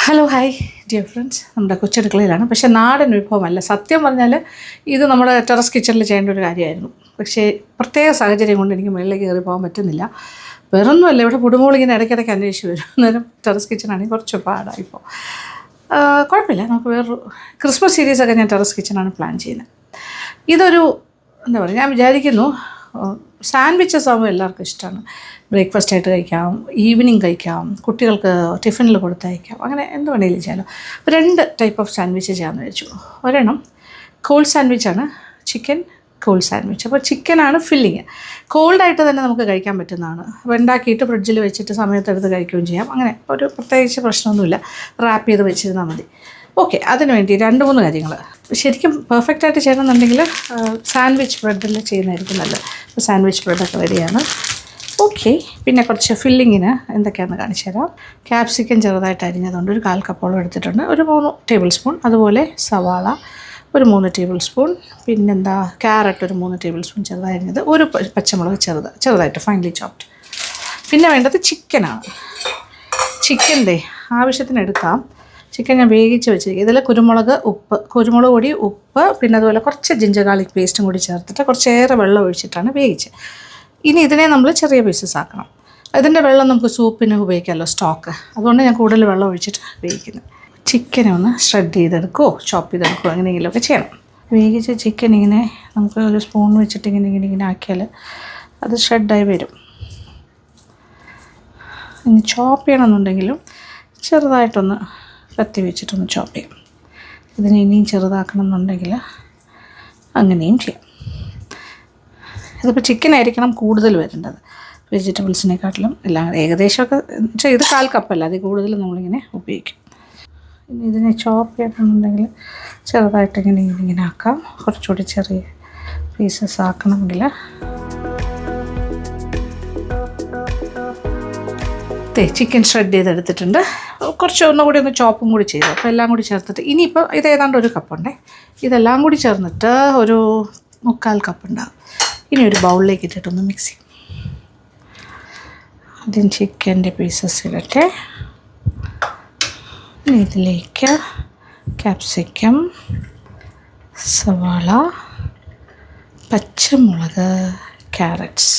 Hello hi dear friends, നമ്മുടെ കൊച്ചടുക്കളയിലാണ്. പക്ഷേ നാടൻ വിഭവമല്ല. സത്യം പറഞ്ഞാൽ ഇത് നമ്മുടെ ടെറസ് കിച്ചണിൽ ചെയ്യേണ്ട ഒരു കാര്യമായിരുന്നു. പക്ഷേ പ്രത്യേക സാഹചര്യം കൊണ്ട് എനിക്ക് മുകളിലേക്ക് കയറി പോകാൻ പറ്റുന്നില്ല. വേറൊന്നുമല്ല, ഇവിടെ കുടുംബങ്ങളിങ്ങനെ ഇടയ്ക്കിടയ്ക്ക് അന്വേഷിച്ച് വരും. അന്നേരം ടെറസ് കിച്ചണാണെങ്കിൽ കുറച്ച് പാടായിപ്പോൾ. കുഴപ്പമില്ല, നമുക്ക് വേറൊരു ക്രിസ്മസ് സീരീസൊക്കെ ഞാൻ ടെറസ് കിച്ചണാണ് പ്ലാൻ ചെയ്യുന്നത്. ഇതൊരു എന്താ പറയുക, ഞാൻ വിചാരിക്കുന്നു സാൻഡ്വിച്ചസ് ആകുമ്പോൾ എല്ലാവർക്കും ഇഷ്ടമാണ്. ബ്രേക്ക്ഫാസ്റ്റ് ആയിട്ട് കഴിക്കാം, ഈവനിങ് കഴിക്കാം, കുട്ടികൾക്ക് ടിഫിനിൽ കൊടുത്തയക്കാം, അങ്ങനെ എന്ത് വേണമെങ്കിലും ചെയ്യാമല്ലോ. 2 ടൈപ്പ് ഓഫ് സാൻഡ്വിച്ച് ചെയ്യാമെന്ന് വെച്ചു. ഒരെണ്ണം കോൾഡ് സാൻഡ്വിച്ചാണ്, ചിക്കൻ കോൾഡ് സാൻഡ്വിച്ച്. അപ്പോൾ ചിക്കനാണ് ഫില്ലിങ്. കോൾഡായിട്ട് തന്നെ നമുക്ക് കഴിക്കാൻ പറ്റുന്നതാണ്. ഉണ്ടാക്കിയിട്ട് ഫ്രിഡ്ജിൽ വെച്ചിട്ട് സമയത്തെടുത്ത് കഴിക്കുകയും ചെയ്യാം. അങ്ങനെ ഒരു പ്രത്യേകിച്ച് പ്രശ്നമൊന്നുമില്ല. റാപ്പ് ചെയ്ത് വെച്ചിരുന്നാൽ മതി. ഓക്കെ, അതിന് വേണ്ടി 2-3 കാര്യങ്ങൾ ശരിക്കും പെർഫെക്റ്റായിട്ട് ചെയ്യണമെന്നുണ്ടെങ്കിൽ സാൻഡ്വിച്ച് ബ്രെഡിൽ ചെയ്യുന്നതായിരിക്കും നല്ലത്. അപ്പോൾ സാൻഡ്വിച്ച് ബ്രെഡൊക്കെ റെഡിയാണ്. ഓക്കെ, പിന്നെ കുറച്ച് ഫില്ലിങ്ങിന് എന്തൊക്കെയാണെന്ന് കാണിച്ചു തരാം. ക്യാപ്സിക്കം ചെറുതായിട്ട് അരിഞ്ഞതുകൊണ്ട് ഒരു 1/4 കപ്പോളം എടുത്തിട്ടുണ്ട്. ഒരു 3 ടേബിൾ സ്പൂൺ. അതുപോലെ സവാള ഒരു 3 ടേബിൾ സ്പൂൺ. പിന്നെന്താ, ക്യാരറ്റ് ഒരു 3 ടേബിൾ സ്പൂൺ ചെറുതായി അരിഞ്ഞത്. ഒരു പച്ചമുളക് ചെറുതായിട്ട് ഫൈനലി ചോപ്ഡ്. പിന്നെ വേണ്ടത് ചിക്കനാണ്. ചിക്കൻ്റെ ആവശ്യത്തിന് എടുക്കാം. ചിക്കൻ ഞാൻ വേവിച്ച് വെച്ചിരിക്കും. ഇതിൽ കുരുമുളക് പൊടി, ഉപ്പ്, പിന്നെ അതുപോലെ കുറച്ച് ജിഞ്ചർ ഗാർലിക് പേസ്റ്റും കൂടി ചേർത്തിട്ട് കുറച്ചേറെ വെള്ളം ഒഴിച്ചിട്ടാണ് വേവിച്ചത്. ഇനി ഇതിനെ നമ്മൾ ചെറിയ പീസസ് ആക്കണം. ഇതിൻ്റെ വെള്ളം നമുക്ക് സൂപ്പിന് ഉപയോഗിക്കാമല്ലോ, സ്റ്റോക്ക്. അതുകൊണ്ട് ഞാൻ കൂടുതൽ വെള്ളം ഒഴിച്ചിട്ട് വേവിക്കുന്നത്. ചിക്കനെ ഒന്ന് ഷ്രെഡ് ചെയ്തെടുക്കുമോ ചോപ്പ് ചെയ്തെടുക്കുമോ എങ്ങനെയെങ്കിലുമൊക്കെ ചെയ്യണം. വേവിച്ച ചിക്കൻ ഇങ്ങനെ നമുക്ക് ഒരു സ്പൂൺ വെച്ചിട്ട് ഇങ്ങനെ ആക്കിയാൽ അത് ഷ്രെഡായി വരും. ഇനി ചോപ്പ് ചെയ്യണമെന്നുണ്ടെങ്കിലും ചെറുതായിട്ടൊന്ന് കത്തി വെച്ചിട്ടൊന്ന് ചോപ്പ് ചെയ്യും. ഇതിനെ ഇനിയും ചെറുതാക്കണം എന്നുണ്ടെങ്കിൽ അങ്ങനെയും ചെയ്യാം. ഇതിപ്പോൾ ചിക്കനായിരിക്കണം കൂടുതൽ വരേണ്ടത്, വെജിറ്റബിൾസിനെക്കാട്ടിലും എല്ലാം ഏകദേശമൊക്കെ. പക്ഷേ ഇത് 1/4 കപ്പല്ല, അതിൽ കൂടുതൽ നമ്മളിങ്ങനെ ഉപയോഗിക്കും. ഇനി ഇതിനെ ചോപ്പ് ചെയ്യണമെന്നുണ്ടെങ്കിൽ ചെറുതായിട്ട് ഇങ്ങനെ ആക്കാം. കുറച്ചുകൂടി ചെറിയ പീസസ് ആക്കണമെങ്കിൽ ചിക്കൻ ഷ്രെഡ് ചെയ്തെടുത്തിട്ടുണ്ട്. കുറച്ച് ഒന്നുകൂടി ഒന്ന് ചോപ്പും കൂടി ചെയ്തു. അപ്പോൾ എല്ലാം കൂടി ചേർത്തിട്ട് ഇനിയിപ്പോൾ ഇത് ഏതാണ്ട് 1 കപ്പുണ്ടേ. ഇതെല്ലാം കൂടി ചേർന്നിട്ട് ഒരു 3/4 കപ്പ് ഉണ്ടാകും. ഇനി ഒരു ബൗളിലേക്ക് ഇട്ടിട്ടൊന്ന് മിക്സ് ചെയ്യും. ആദ്യം ചിക്കൻ്റെ പീസസ് ഇടട്ടെ. ഇനി ഇതിലേക്ക് ക്യാപ്സിക്കം, സവാള, പച്ചമുളക്, ക്യാരറ്റ്സ്,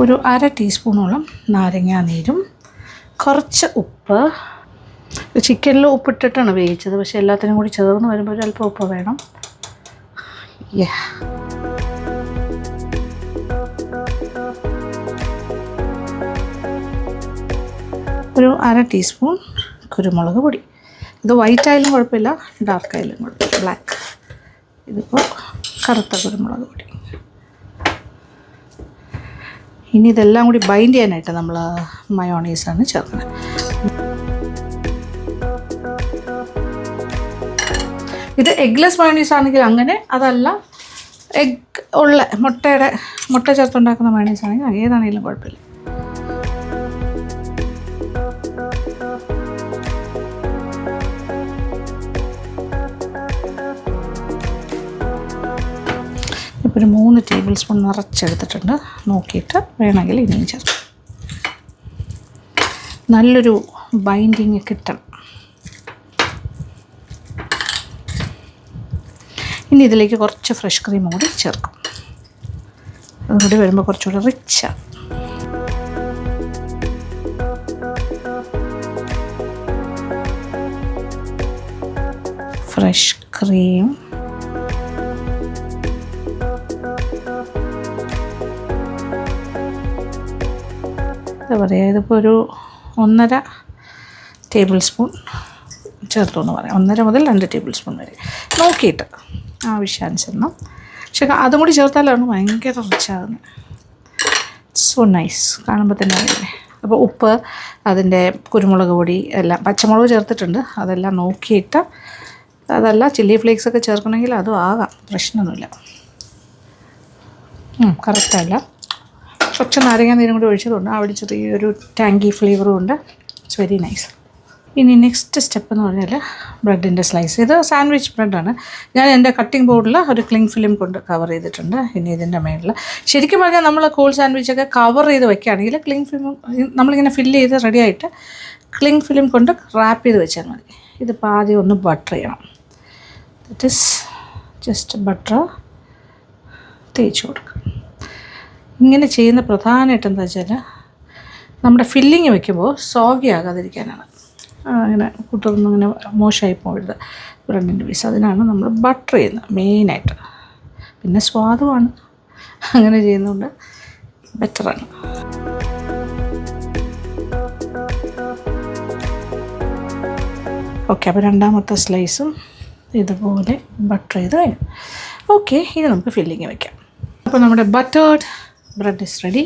ഒരു 1/2 ടീസ്പൂണോളം നാരങ്ങാനീരും, കുറച്ച് ഉപ്പ്. ചിക്കനിൽ ഉപ്പിട്ടിട്ടാണ് വേവിച്ചത്, പക്ഷേ എല്ലാത്തിനും കൂടി ചേർന്ന് വരുമ്പോൾ ഒരല്പം ഉപ്പ് വേണം. ഒരു 1/2 ടീസ്പൂൺ കുരുമുളക് പൊടി. ഇത് വൈറ്റ് ആയാലും കുഴപ്പമില്ല, ഡാർക്ക് ആയാലും കുഴപ്പമില്ല, ബ്ലാക്ക്. ഇതിപ്പോൾ കറുത്ത കുരുമുളക് പൊടി. ഇനി ഇതെല്ലാം കൂടി ബൈൻഡ് ചെയ്യാനായിട്ട് നമ്മൾ മയോണൈസാണ് ചേർക്കുന്നത്. ഇത് എഗ്ലെസ് മയോണൈസ് ആണെങ്കിൽ അങ്ങനെ, അതല്ല എഗ് ഉള്ള മുട്ട ചേർത്തുണ്ടാക്കുന്ന മയോണൈസ് ആണെങ്കിൽ ഏതാണെങ്കിലും കുഴപ്പമില്ല. ഇപ്പോൾ ഒരു 3 ടേബിൾ സ്പൂൺ നിറച്ചെടുത്തിട്ടുണ്ട്. നോക്കിയിട്ട് വേണമെങ്കിൽ ഇനിയും ചേർക്കാം. നല്ലൊരു ബൈൻഡിങ് കിട്ടണം. ഇനി ഇതിലേക്ക് കുറച്ച് ഫ്രഷ് ക്രീം കൂടി ചേർക്കും. അതുകൂടി വരുമ്പോൾ കുറച്ചുകൂടി റിച്ചാണ്. ഫ്രഷ് ക്രീം, എന്താ പറയുക, ഇതിപ്പോൾ ഒരു 1.5 ടേബിൾ സ്പൂൺ ചേർത്തു എന്ന് പറയാം. 1.5 മുതൽ 2 ടേബിൾ സ്പൂൺ വരെ നോക്കിയിട്ട് ആവശ്യാനുസരണം. പക്ഷേ അതും കൂടി ചേർത്താലാണ് ഭയങ്കര റിച്ചാകുന്നത്. സോ നൈസ്, കാണുമ്പോൾ തന്നെ അറിയില്ലേ. അപ്പോൾ ഉപ്പ്, അതിൻ്റെ കുരുമുളക് പൊടി എല്ലാം, പച്ചമുളക് ചേർത്തിട്ടുണ്ട്, അതെല്ലാം നോക്കിയിട്ട്. അതല്ല ചില്ലി ഫ്ലേക്സൊക്കെ ചേർക്കണമെങ്കിൽ അതും ആകാം, പ്രശ്നമൊന്നുമില്ല. കറക്റ്റല്ല. കുറച്ച് നാരങ്ങ നീരും കൂടി ഒഴിച്ചതുകൊണ്ട് അവിടെ ചെറിയൊരു ടാങ്കി ഫ്ലേവറും ഉണ്ട്. It's very nice. ഇനി നെക്സ്റ്റ് സ്റ്റെപ്പ് എന്ന് പറഞ്ഞാൽ ബ്രെഡിൻ്റെ സ്ലൈസ്. ഇത് സാൻഡ്വിച്ച് ബ്രെഡാണ്. ഞാൻ എൻ്റെ കട്ടിംഗ് ബോർഡിൽ ഒരു ക്ലിങ് ഫിലിം കൊണ്ട് കവർ ചെയ്തിട്ടുണ്ട്. ഇനി ഇതിൻ്റെ മേളിൽ ശരിക്കും പറഞ്ഞാൽ നമ്മൾ കോൾ സാൻഡ്വിച്ചൊക്കെ കവർ ചെയ്ത് വെക്കുകയാണെങ്കിൽ ക്ലിങ് ഫിലിം നമ്മളിങ്ങനെ ഫില്ല് ചെയ്ത് റെഡിയായിട്ട് ക്ലിങ് ഫിലിം കൊണ്ട് റാപ്പ് ചെയ്ത് വെച്ചാൽ മതി. ഇതിപ്പോൾ ആദ്യം ഒന്ന് ബട്ടർ ചെയ്യണം. ദറ്റ് ഈസ് ജസ്റ്റ് ബട്ടർ തേച്ച് കൊടുക്കുക. ഇങ്ങനെ ചെയ്യുന്ന പ്രധാനമായിട്ട് എന്താ വെച്ചാൽ നമ്മുടെ ഫില്ലിങ് വെക്കുമ്പോൾ സോഗി ആകാതിരിക്കാനാണ്. അങ്ങനെ കുതിർന്ന് ഇങ്ങനെ മോശമായി പോകരുത് ബ്രെഡിൻ്റെ പീസ്. അതിനാണ് നമ്മൾ ബട്ടർ ചെയ്യുന്നത് മെയിനായിട്ട്. പിന്നെ സ്വാദുമാണ്, അങ്ങനെ ചെയ്യുന്നതുകൊണ്ട് ബെറ്ററാണ്. ഓക്കെ, അപ്പോൾ രണ്ടാമത്തെ സ്ലൈസും ഇതുപോലെ ബട്ടർ ചെയ്ത് കഴിഞ്ഞു. ഓക്കെ, ഇനി നമുക്ക് ഫില്ലിങ് വയ്ക്കാം. അപ്പോൾ നമ്മുടെ ബട്ടേർഡ് ബ്രെഡ് ഇസ് റെഡി.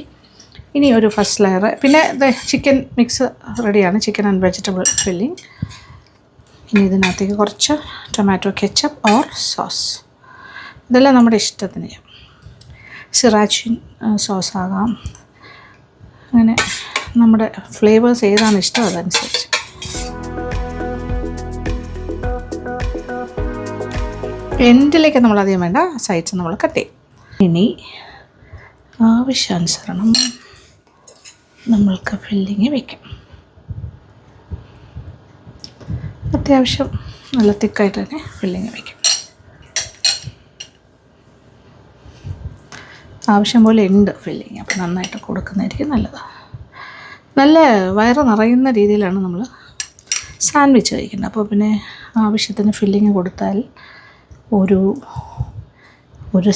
ഇനി ഒരു ഫസ്റ്റ് ലെയർ, പിന്നെ ചിക്കൻ മിക്സ് റെഡിയാണ്, ചിക്കൻ ആൻഡ് വെജിറ്റബിൾ ഫില്ലിങ്. ഇനി ഇതിനകത്തേക്ക് കുറച്ച് ടൊമാറ്റോ കെച്ചപ്പ് ഓർ സോസ്, ഇതെല്ലാം നമ്മുടെ ഇഷ്ടത്തിന് ചെയ്യാം. സിറാച്ചിൻ സോസ് ആകാം, അങ്ങനെ നമ്മുടെ ഫ്ലേവേഴ്സ് ഏതാണ് ഇഷ്ടം അതനുസരിച്ച്. എൻഡിലേക്ക് നമ്മൾ അധികം വേണ്ട, സൈഡ്സ് നമ്മൾ കട്ട് ചെയ്യും. ഇനി ആവശ്യാനുസരണം നമ്മൾക്ക് ഫില്ലിങ് വയ്ക്കാം. അത്യാവശ്യം നല്ല തിക്കായിട്ട് തന്നെ ഫില്ലിങ് വയ്ക്കാം. ആവശ്യം പോലെ ഉണ്ട് ഫില്ലിങ്, അപ്പോൾ നന്നായിട്ട് കൊടുക്കുന്നതായിരിക്കും നല്ലത്. നല്ല വയറ് നിറയുന്ന രീതിയിലാണ് നമ്മൾ സാൻഡ്വിച്ച് കഴിക്കുന്നത്. അപ്പോൾ പിന്നെ ആവശ്യത്തിന് ഫില്ലിങ് കൊടുത്താൽ ഒരു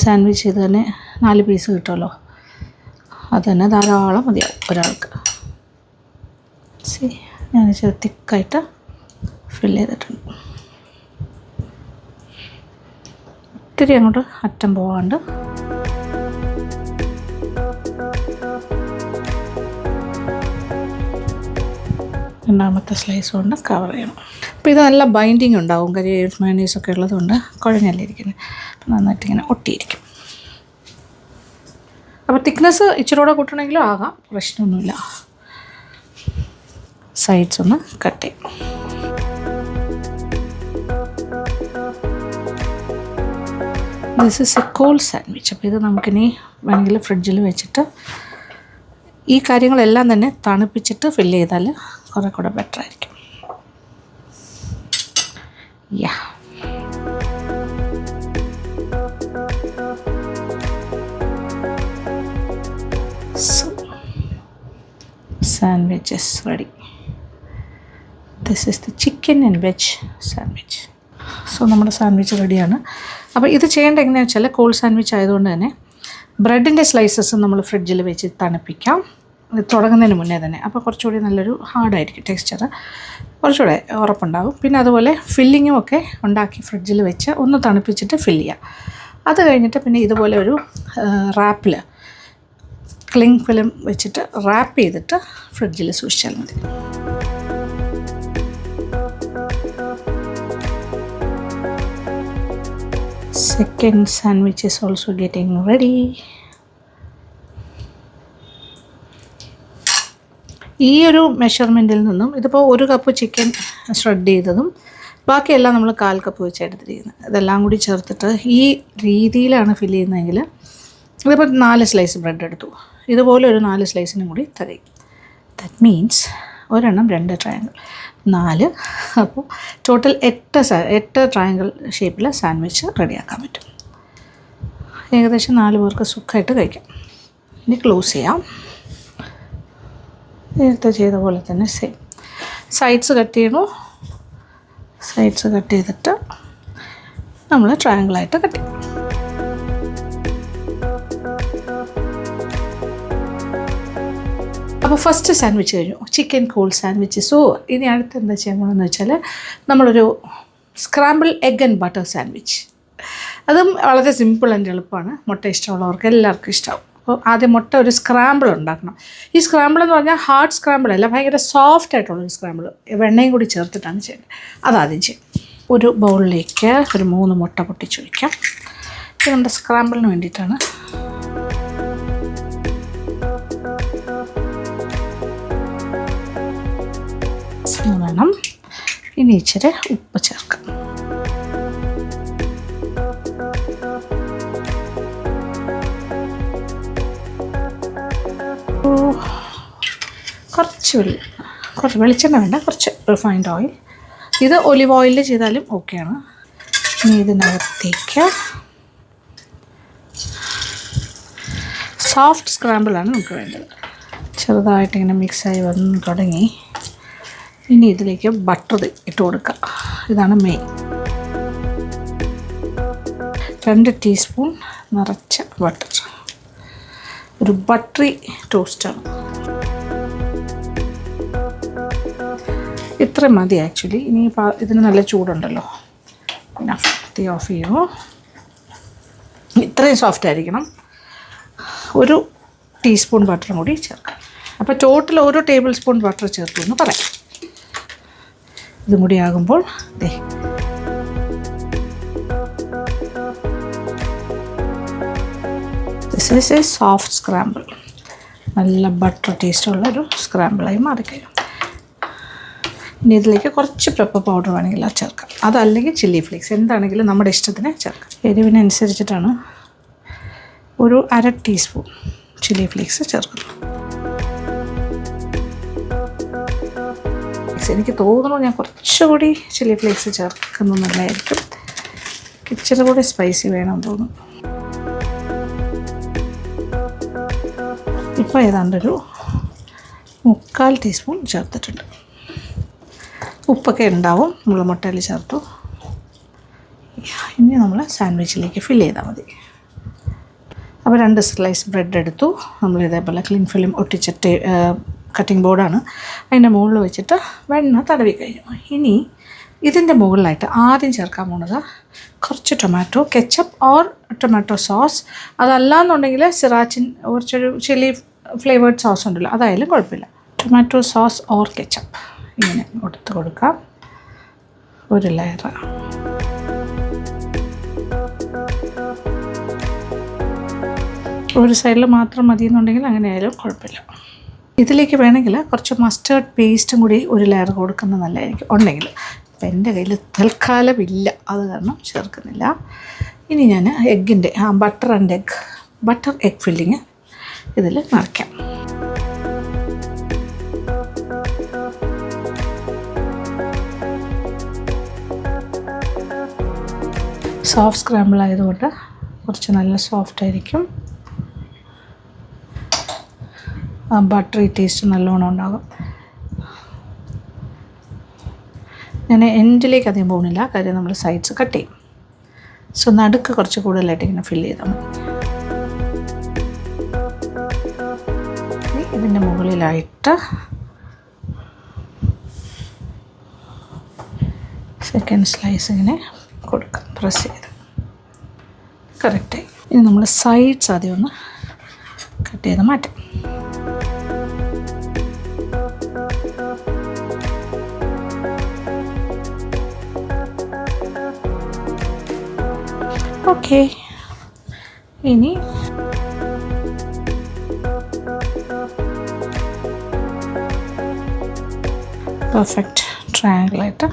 സാൻഡ്വിച്ച് ചെയ്ത് തന്നെ 4 പീസ് കിട്ടുമല്ലോ. അത് തന്നെ ധാരാളം മതിയാവും ഒരാൾക്ക്. ഞാൻ ഇച്ചിരി തിക്കായിട്ട് ഫില്ല് ചെയ്തിട്ടുണ്ട്. ഒത്തിരി അങ്ങോട്ട് അറ്റം പോകാണ്ട്. രണ്ടാമത്തെ സ്ലൈസ് കൊണ്ട് കവർ ചെയ്യണം. അപ്പോൾ ഇത് നല്ല ബൈൻഡിങ് ഉണ്ടാവും, കാര്യം മയോണൈസൊക്കെ ഉള്ളതുകൊണ്ട് കുഴഞ്ഞല്ലേ ഇരിക്കുന്നത്. അപ്പോൾ നന്നായിട്ട് ഇങ്ങനെ ഒട്ടിയിരിക്കും. അപ്പോൾ തിക്നെസ് ഇച്ചിരി കൂടെ കൂട്ടണമെങ്കിലും ആകാം, പ്രശ്നമൊന്നുമില്ല. സൈഡ്സ് ഒന്ന് കട്ട് ചെയ്യും. This is a cold sandwich. അപ്പോൾ ഇത് നമുക്കിനി വേണമെങ്കിൽ ഫ്രിഡ്ജിൽ വെച്ചിട്ട് ഈ കാര്യങ്ങളെല്ലാം തന്നെ തണുപ്പിച്ചിട്ട് ഫില്ല് ചെയ്താൽ കുറേ കൂടെ ബെറ്റർ ആയിരിക്കും. യാ, sandwich is ready. This is the chicken and veg sandwich. So നമ്മുടെ സാൻഡ്വിച്ച് റെഡിയാണ്. അപ്പോൾ ഇത് ചെയ്യേണ്ടത് എങ്ങനെയാണെന്ന് വെച്ചാൽ കോൾഡ് സാൻഡ്വിച്ച് ആയതുകൊണ്ട് തന്നെ ബ്രെഡിൻ്റെ സ്ലൈസസ് നമ്മൾ ഫ്രിഡ്ജിൽ വെച്ച് തണുപ്പിക്കാം തുടങ്ങുന്നതിന് മുന്നേ തന്നെ. അപ്പോൾ കുറച്ചുകൂടി നല്ലൊരു ഹാർഡായിരിക്കും ടെക്സ്ചർ, കുറച്ചുകൂടെ ഉറപ്പുണ്ടാകും. പിന്നെ അതുപോലെ ഫില്ലിങ്ങും ഒക്കെ ഉണ്ടാക്കി ഫ്രിഡ്ജിൽ വെച്ച് ഒന്ന് തണുപ്പിച്ചിട്ട് ഫില്ല് ചെയ്യാം. അത് കഴിഞ്ഞിട്ട് പിന്നെ ഇതുപോലെ ഒരു റാപ്പിൽ ക്ലിങ് ഫിലിം വെച്ചിട്ട് റാപ്പ് ചെയ്തിട്ട് ഫ്രിഡ്ജിൽ സൂക്ഷിച്ചാൽ മതി. Second sandwich is also getting ready. ഈ ഒരു മെഷർമെൻറ്റിൽ നിന്നും ഇതിപ്പോൾ 1 കപ്പ് ചിക്കൻ ഷ്രെഡ് ചെയ്തതും ബാക്കിയെല്ലാം നമ്മൾ 1/4 കപ്പ് വെച്ച് എടുത്തിരിക്കുന്നത്, ഇതെല്ലാം കൂടി ചേർത്തിട്ട് ഈ രീതിയിലാണ് ഫില്ല് ചെയ്യുന്നതെങ്കിൽ ഇതിപ്പോൾ 4 സ്ലൈസ് ബ്രെഡ് എടുത്തു, ഇതുപോലെ ഒരു 4 സ്ലൈസിനും കൂടി തികയും. ദാറ്റ് മീൻസ് ഒരെണ്ണം 2 ട്രയാങ്കിൾ 4, അപ്പോൾ ടോട്ടൽ 8 ട്രയാങ്കിൾ ഷേപ്പിൽ സാൻഡ്വിച്ച് റെഡിയാക്കാൻ പറ്റും. ഏകദേശം 4 പേർക്ക് സുഖമായിട്ട് കഴിക്കാം. ഇനി ക്ലോസ് ചെയ്യാം. നേരത്തെ ചെയ്ത പോലെ തന്നെ സെയിം സൈഡ്സ് കട്ട് ചെയ്യണു. സൈഡ്സ് കട്ട് ചെയ്തിട്ട് നമ്മൾ ട്രയാങ്കിളായിട്ട് കട്ട് ചെയ്യും. അപ്പോൾ ഫസ്റ്റ് സാൻഡ്വിച്ച് കഴിഞ്ഞു, ചിക്കൻ കോൾഡ് സാൻഡ്വിച്ച്. സോ ഇനി അടുത്ത് എന്താ ചെയ്യണമെന്ന് വെച്ചാൽ നമ്മളൊരു scramble egg and butter sandwich. അതും വളരെ സിമ്പിൾ ആൻഡ് എളുപ്പമാണ്. മുട്ട ഇഷ്ടമുള്ളവർക്ക് എല്ലാവർക്കും ഇഷ്ടമാവും. അപ്പോൾ ആദ്യം മുട്ട ഒരു സ്ക്രാമ്പിൾ ഉണ്ടാക്കണം. ഈ സ്ക്രാമ്പിൾ എന്ന് പറഞ്ഞാൽ ഹാർഡ് സ്ക്രാമ്പിൾ അല്ല, ഭയങ്കര സോഫ്റ്റ് ആയിട്ടുള്ളൊരു സ്ക്രാമ്പിൾ, വെണ്ണയും കൂടി ചേർത്തിട്ടാണ് ചെയ്യുന്നത്. അതാദ്യം ചെയ്യും. ഒരു ബൗളിലേക്ക് ഒരു 3 മുട്ട പൊട്ടിച്ച് വയ്ക്കാം. ഇത് നമ്മുടെ സ്ക്രാമ്പിളിന് വേണ്ടിയിട്ടാണ്. വേണം ഇനി ഇച്ചിരി ഉപ്പ് ചേർക്കാം. കുറച്ച് വെളിച്ചെണ്ണ വേണ്ട, കുറച്ച് റിഫൈൻഡ് ഓയിൽ. ഇത് ഒലിവ് ഓയിലിൽ ചെയ്താലും ഓക്കെയാണ്. ഇനി ഇതിനകത്തേക്ക് സോഫ്റ്റ് സ്ക്രാമ്പിളാണ് നമുക്ക് വേണ്ടത്. ചെറുതായിട്ടിങ്ങനെ മിക്സായി വന്ന് തുടങ്ങി. ഇനി ഇതിലേക്ക് ബട്ടർ ഇട്ട് കൊടുക്കുക. ഇതാണ് മെയിൻ. 2 ടീസ്പൂൺ നിറച്ച ബട്ടർ. ഒരു ബട്ടറി ടോസ്റ്റാണ്. ഇത്ര മതി ആക്ച്വലി. ഇനി ഇതിന് നല്ല ചൂടുണ്ടല്ലോ. പിന്നെ തീ ഓഫ് ചെയ്യുമോ. ഇത്രയും സോഫ്റ്റ് ആയിരിക്കണം. 1 ടീസ്പൂൺ ബട്ടറും കൂടി ചേർക്കാം. അപ്പോൾ ടോട്ടൽ 1 ടേബിൾ സ്പൂൺ ബട്ടർ ചേർത്തു എന്ന് പറയാം. ഇതും കൂടി ആകുമ്പോൾ this is A soft scramble. നല്ല ബട്ടർ ടേസ്റ്റുള്ളൊരു സ്ക്രാമ്പിളായി മാറിക്കഴിയും. ഇനി ഇതിലേക്ക് കുറച്ച് പെപ്പർ പൗഡർ വേണമെങ്കിൽ ചേർക്കാം. അതല്ലെങ്കിൽ ചില്ലി ഫ്ലേക്സ്, എന്താണെങ്കിലും നമ്മുടെ ഇഷ്ടത്തിന് ചേർക്കാം. എരിവിനനുസരിച്ചിട്ടാണ്. 1/2 ടീസ്പൂൺ ചില്ലി ഫ്ലേക്സ് ചേർക്കുന്നു. എനിക്ക് തോന്നുന്നു ഞാൻ കുറച്ചുകൂടി ചില്ലി ഫ്ലേക്സ് ചേർക്കുന്നത് നല്ലതായിരിക്കും. ഇച്ചിരി കൂടി സ്പൈസി വേണമെന്ന് തോന്നുന്നു. ഇപ്പോൾ ഏതാണ്ടൊരു 3/4 ടീസ്പൂൺ ചേർത്തിട്ടുണ്ട്. ഉപ്പൊക്കെ ഉണ്ടാവും, നമ്മൾ മുട്ടയിൽ ചേർത്തു. ഇനി നമ്മൾ സാൻഡ്വിച്ചിലേക്ക് ഫില്ല് ചെയ്താൽ മതി. അപ്പോൾ 2 സ്ലൈസ് ബ്രെഡ് എടുത്തു. നമ്മൾ ഇതേപോലെ ക്ലിംഗ് ഫിലിം ഒട്ടിച്ചിട്ട് കട്ടിംഗ് ബോർഡാണ്, അതിൻ്റെ മുകളിൽ വെച്ചിട്ട് വെണ്ണ തടവി കഴിഞ്ഞു. ഇനി ഇതിൻ്റെ മുകളിലായിട്ട് ആദ്യം ചേർക്കാൻ പോകുന്നത് കുറച്ച് tomato ketchup or tomato sauce. അതല്ലാന്നുണ്ടെങ്കിൽ സിറാച്ചിൻ കുറച്ചൊരു ചില്ലി ഫ്ലേവേർഡ് സോസ് ഉണ്ടല്ലോ, അതായാലും കുഴപ്പമില്ല. ടൊമാറ്റോ സോസ് ഓർ കെച്ചപ്പ് ഇങ്ങനെ എടുത്ത് കൊടുക്കാം. 1 ലെയർ. ഒരു സൈഡിൽ മാത്രം മതി എന്നുണ്ടെങ്കിൽ അങ്ങനെ ആയാലും കുഴപ്പമില്ല. ഇതിലേക്ക് വേണമെങ്കിൽ കുറച്ച് മസ്റ്റേർഡ് പേസ്റ്റും കൂടി 1 ലെയർ കൊടുക്കുന്നത് നല്ലതായിരിക്കും ഉണ്ടെങ്കിൽ. അപ്പം എൻ്റെ കയ്യിൽ തൽക്കാലം ഇല്ല, അത് കാരണം ചേർക്കുന്നില്ല. ഇനി ഞാൻ എഗ്ഗിൻ്റെ ബട്ടർ എഗ് ഫില്ലിങ് ഇതിൽ നിറയ്ക്കാം. സോഫ്റ്റ് സ്ക്രാമ്പിൾ ആയതുകൊണ്ട് കുറച്ച് നല്ല സോഫ്റ്റ് ആയിരിക്കും. ബട്ടറി ടേസ്റ്റ് നല്ലോണം ഉണ്ടാകും. ഞാൻ എൻഡിലേക്ക് അധികം പോകുന്നില്ല, കാര്യം നമ്മൾ സൈഡ്സ് കട്ട് ചെയ്യും. സോ നടുക്ക് കുറച്ച് കൂടുതലായിട്ട് ഇങ്ങനെ ഫില്ല് ചെയ്താൽ മതി. ഇതിൻ്റെ മുകളിലായിട്ട് സെക്കൻഡ് സ്ലൈസ് ഇങ്ങനെ കൊടുക്കാം, പ്രസ് ചെയ്ത്. കറക്റ്റായി. ഇനി നമ്മൾ സൈഡ്സ് ആദ്യം ഒന്ന് കട്ട് ചെയ്ത് മാറ്റാം. ഓക്കെ. ഇനി പെർഫെക്റ്റ് ട്രയാങ്കിളായിട്ട്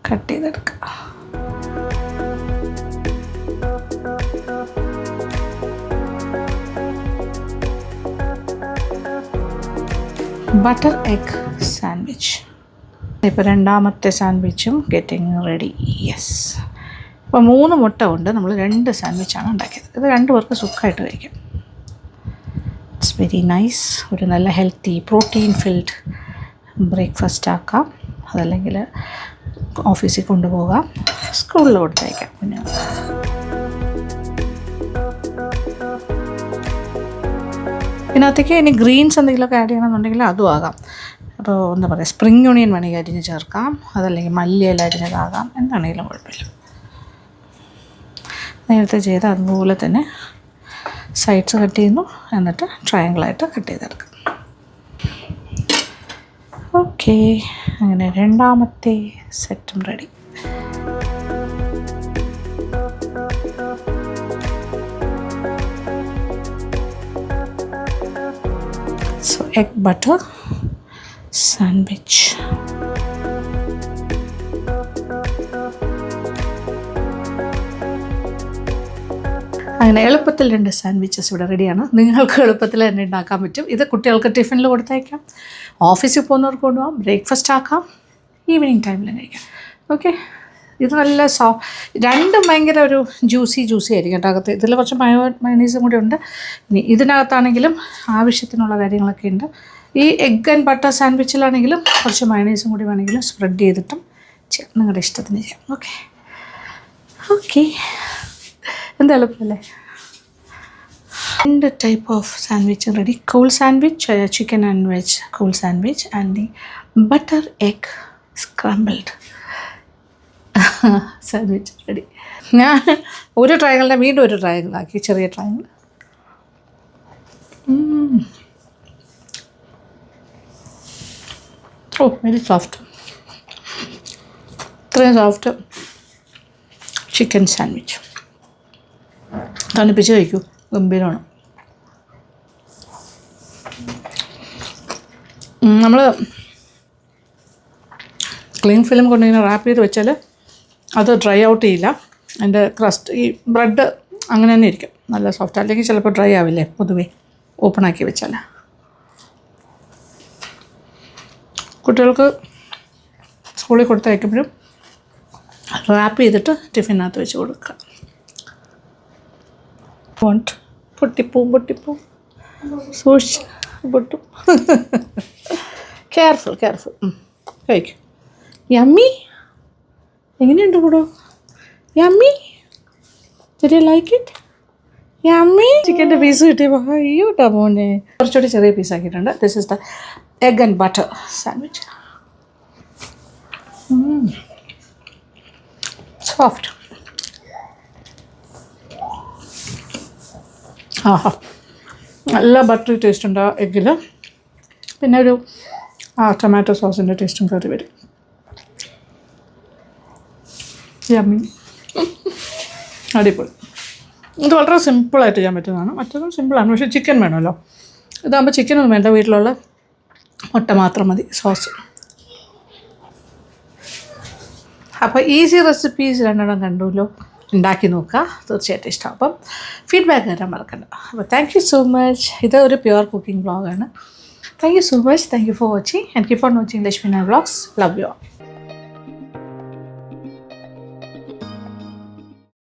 കട്ട് ചെയ്തെടുക്കുക. Butter egg sandwich. ഇപ്പോൾ രണ്ടാമത്തെ സാൻഡ്വിച്ചും ഗെറ്റിംഗ് റെഡി. യെസ്. അപ്പോൾ 3 മുട്ട കൊണ്ട് നമ്മൾ 2 സാൻഡ്വിച്ചാണ് ഉണ്ടാക്കിയത്. ഇത് 2 പേർക്ക് സുഖമായിട്ട് കഴിക്കാം. It's very nice. ഒരു നല്ല ഹെൽത്തി പ്രോട്ടീൻ ഫിൽഡ് ബ്രേക്ക്ഫാസ്റ്റ് ആക്കാം. അതല്ലെങ്കിൽ ഓഫീസിൽ കൊണ്ടുപോകാം, സ്കൂളിൽ കൊടുത്തയക്കാം. പിന്നെ ഇതിനകത്തേക്ക് ഇനി ഗ്രീൻസ് എന്തെങ്കിലുമൊക്കെ ആഡ് ചെയ്യണമെന്നുണ്ടെങ്കിൽ അതും ആകാം. അപ്പോൾ എന്താ പറയുക, സ്പ്രിംഗ് ഓണിയൻ വേണമെങ്കിൽ അരിഞ്ഞ് ചേർക്കാം, അതല്ലെങ്കിൽ മല്ലിയില അരിഞ്ഞതാകാം, എന്താണെങ്കിലും കുഴപ്പമില്ല. നേരത്തെ ചെയ്ത അതുപോലെ തന്നെ സൈഡ്സ് കട്ട് ചെയ്യുന്നു, എന്നിട്ട് ട്രയാങ്കിളായിട്ട് കട്ട് ചെയ്തെടുക്കാം. ഓക്കെ, അങ്ങനെ രണ്ടാമത്തെ സെറ്റും ready. So egg butter sandwich. അങ്ങനെ എളുപ്പത്തിൽ 2 സാൻഡ്വിച്ചസ് ഇവിടെ റെഡിയാണ്. നിങ്ങൾക്ക് എളുപ്പത്തിൽ തന്നെ ഉണ്ടാക്കാൻ പറ്റും. ഇത് കുട്ടികൾക്ക് ടിഫിനിൽ കൊടുത്തയക്കാം, ഓഫീസിൽ പോകുന്നവർക്ക് കൊണ്ടുപോകാം, ബ്രേക്ക്ഫാസ്റ്റ് ആക്കാം, ഈവനിങ് ടൈമിൽ കഴിക്കാം. ഓക്കെ, ഇത് നല്ല രണ്ടും ഭയങ്കര ഒരു ജ്യൂസി ആയിരിക്കും കേട്ടോ. അകത്ത് ഇതിൽ കുറച്ച് മയോണൈസും കൂടി ഉണ്ട്. ഇനി ഇതിനകത്താണെങ്കിലും ആവശ്യത്തിനുള്ള കാര്യങ്ങളൊക്കെ ഉണ്ട്. ഈ എഗ് ആൻഡ് ബട്ടർ സാൻഡ്വിച്ചിലാണെങ്കിലും കുറച്ച് മയോണൈസും കൂടി വേണമെങ്കിലും സ്പ്രെഡ് ചെയ്തിട്ടും ചെയ്യാം, നിങ്ങളുടെ ഇഷ്ടത്തിന് ചെയ്യാം. ഓക്കെ എന്താ എളുപ്പമല്ലേ? 2 type of sandwich ready. Call sandwich, chicken and veg call sandwich, and the butter egg scrambled sandwich ready. ഞാൻ ഒരു ട്രയാങ്കിളിനെ വീണ്ടും ഒരു ട്രയാങ്കിളാക്കി, ചെറിയ ട്രയാങ്കിൾ. ഓ വെരി സോഫ്റ്റ്. ഇത്രയും സോഫ്റ്റ് ചിക്കൻ സാൻഡ്വിച്ച് തണുപ്പിച്ച് കഴിക്കൂ, ഗംഭീരമാണ്. നമ്മൾ ക്ലീൻ ഫിലിം കൊണ്ടിങ്ങനെ റാപ്പ് ചെയ്ത് വെച്ചാൽ അത് ഡ്രൈ ഔട്ട് ചെയ്യില്ല. അതിൻ്റെ ക്രസ്റ്റ്, ഈ ബ്രെഡ് അങ്ങനെ തന്നെ ഇരിക്കും, നല്ല സോഫ്റ്റ്. അല്ലെങ്കിൽ ചിലപ്പോൾ ഡ്രൈ ആവില്ലേ പൊതുവേ ഓപ്പണാക്കി വെച്ചാൽ. കുട്ടികൾക്ക് സ്കൂളിൽ കൊടുത്തയക്കുമ്പോഴും റാപ്പ് ചെയ്തിട്ട് ടിഫിനകത്ത് വെച്ച് കൊടുക്കുക. പൊട്ടിപ്പൂ സൂക്ഷിച്ച് പൊട്ടും. കെയർഫുൾ കഴിക്കും. യമ്മി എങ്ങനെയുണ്ട് കൂടോ? Yummy, did you like it? Yummy. ചിക്കൻ്റെ പീസ് കിട്ടിയപ്പോൾ അയ്യോ കേട്ടോ മോനെ. കുറച്ചുകൂടി ചെറിയ പീസാക്കിയിട്ടുണ്ട്. This is the egg and butter sandwich. Soft. ആഹാ, നല്ല ബട്ടറി ടേസ്റ്റ് ഉണ്ട് ആ എഗ്ഗിൽ. പിന്നെ ഒരു ടൊമാറ്റോ സോസിൻ്റെ ടേസ്റ്റും കയറി വരും. യമ്മി, അടിപൊളി. ഇത് വളരെ സിമ്പിളായിട്ട് ചെയ്യാൻ പറ്റുന്നതാണ്. മറ്റൊന്നും സിമ്പിളാണ്, പക്ഷേ ചിക്കൻ വേണമല്ലോ. ഇതാകുമ്പോൾ ചിക്കനൊന്നും വേണ്ട, വീട്ടിലുള്ള മുട്ട മാത്രം മതി, സോസ്. അപ്പോൾ ഈസി റെസിപ്പീസ് 2 കണ്ടുല്ലോ, ഉണ്ടാക്കി നോക്കുക, തീർച്ചയായിട്ടും ഇഷ്ടം. അപ്പം ഫീഡ്ബാക്ക് തരാൻ മറക്കണ്ട. അപ്പോൾ താങ്ക് യു സോ മച്ച്. ഇത് ഒരു പ്യുവർ കുക്കിംഗ് വ്ളോഗാണ്. Thank you so much. Thank you for watching and keep on watching Lakshmi vlogs. Love you all.